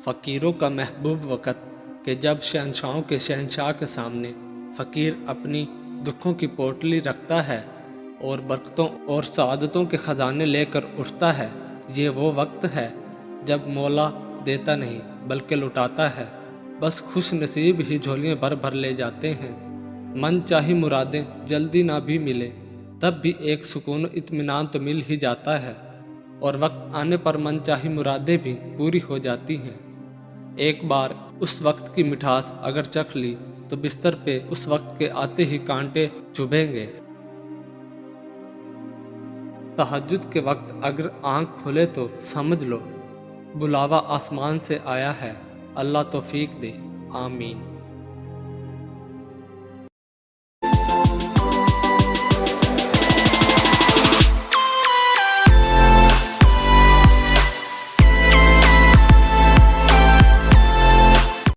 فقیروں کا محبوب وقت کہ جب شہنشاہوں کے شہنشاہ کے سامنے فقیر اپنی دکھوں کی پوٹلی رکھتا ہے اور برکتوں اور سعادتوں کے خزانے لے کر اٹھتا ہے، یہ وہ وقت ہے جب مولا دیتا نہیں بلکہ لٹاتا ہے، بس خوش نصیب ہی جھولیاں بھر بھر لے جاتے ہیں۔ من چاہی مرادیں جلدی نہ بھی ملے تب بھی ایک سکون و اطمینان تو مل ہی جاتا ہے، اور وقت آنے پر من چاہی مرادیں بھی پوری ہو جاتی ہیں۔ ایک بار اس وقت کی مٹھاس اگر چکھ لی تو بستر پہ اس وقت کے آتے ہی کانٹے چبھیں گے۔ تہجد کے وقت اگر آنکھ کھلے تو سمجھ لو بلاوا آسمان سے آیا ہے، اللہ توفیق دے، آمین۔